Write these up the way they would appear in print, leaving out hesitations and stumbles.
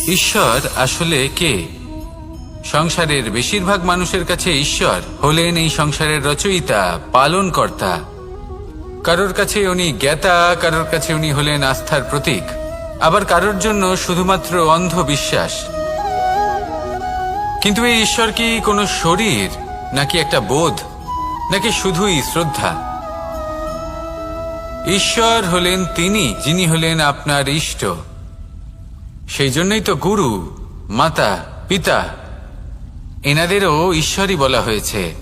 ঈশ্বর আসলে কে? সংসারের বেশিরভাগ মানুষের কাছে ঈশ্বর হলেন এই সংসারের রচয়িতা, পালনকর্তা। কারোর কাছে উনি জ্ঞাতা, কারোর কাছে উনি হলেন আস্থার প্রতীক, আবার কারোর জন্য শুধুমাত্র অন্ধ বিশ্বাস। কিন্তু এই ঈশ্বর কি কোনো শরীর, নাকি একটা বোধ, নাকি শুধুই শ্রদ্ধা? ঈশ্বর হলেন তিনি যিনি হলেন আপনার ইষ্ট। সেই জন্যই তো গুরু, মাতা, পিতা এনাদেরও ঈশ্বরই বলা হয়েছে।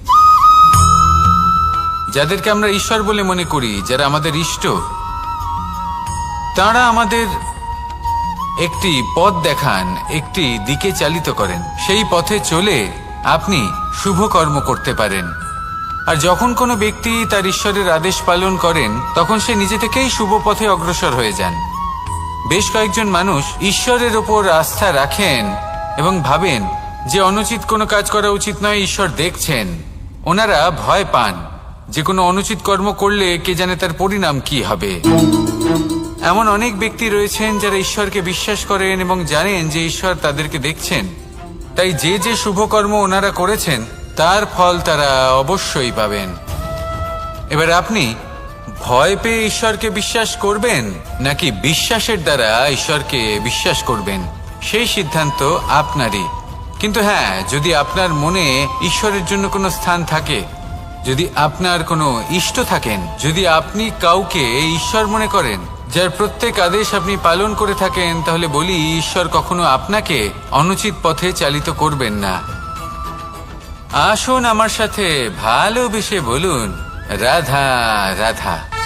যাদেরকে আমরা ঈশ্বর বলে মনে করি, যারা আমাদের ইষ্ট, তাঁরা আমাদের একটি পথ দেখান, একটি দিকে চালিত করেন। সেই পথে চলে আপনি শুভ কর্ম করতে পারেন। আর যখন কোনো ব্যক্তি তার ঈশ্বরের আদেশ পালন করেন, তখন সে নিজে থেকেই শুভ পথে অগ্রসর হয়ে যান। বেশ কয়েকজন মানুষ ঈশ্বরের ওপর আস্থা রাখেন এবং ভাবেন যে অনুচিত কোনো কাজ করা উচিত নয়, ঈশ্বর দেখছেন। ওনারা ভয় পান যে কোনো অনুচিত কর্ম করলে কে জানে তার পরিণাম কি হবে। এমন অনেক ব্যক্তি রয়েছেন যারা ঈশ্বরকে বিশ্বাস করেন এবং জানেন যে ঈশ্বর তাদেরকে দেখছেন। তাই যে যে শুভ কর্ম ওনারা করেছেন তার ফল তারা অবশ্যই পাবেন। এবার আপনি ভয় পেয়ে ঈশ্বরকে বিশ্বাস করবেন, নাকি বিশ্বাসের দ্বারা ঈশ্বরকে বিশ্বাস করবেন, সেই সিদ্ধান্ত আপনারই। কিন্তু হ্যাঁ, যদি আপনার মনে ঈশ্বরের জন্য কোনো স্থান থাকে, যদি আপনার কোনো ইষ্ট থাকেন, যদি আপনি কাউকে ঈশ্বর মনে করেন, যার প্রত্যেক আদেশ আপনি পালন করে থাকেন, তাহলে বলি ঈশ্বর কখনো আপনাকে অনুচিত পথে চালিত করবেন না। আসুন আমার সাথে ভালোবেসে বলুন, রাধা রাধা।